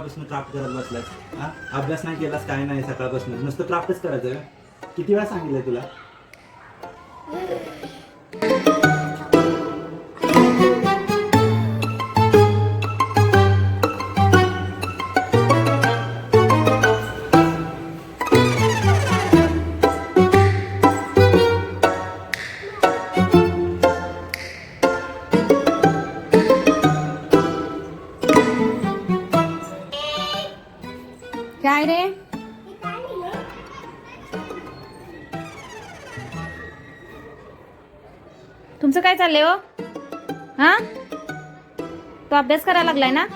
सकाळपासून क्राफ्ट करत बसलास? हा, अभ्यास नाही केलास, काय नाही, सकाळपासून नुसतं क्राफ्टच करायचं का? किती वेळा सांगितलंय तुला? काय रे? तुमचं काय चाललंय हो? हा, तो अभ्यास करायला लागलाय ना?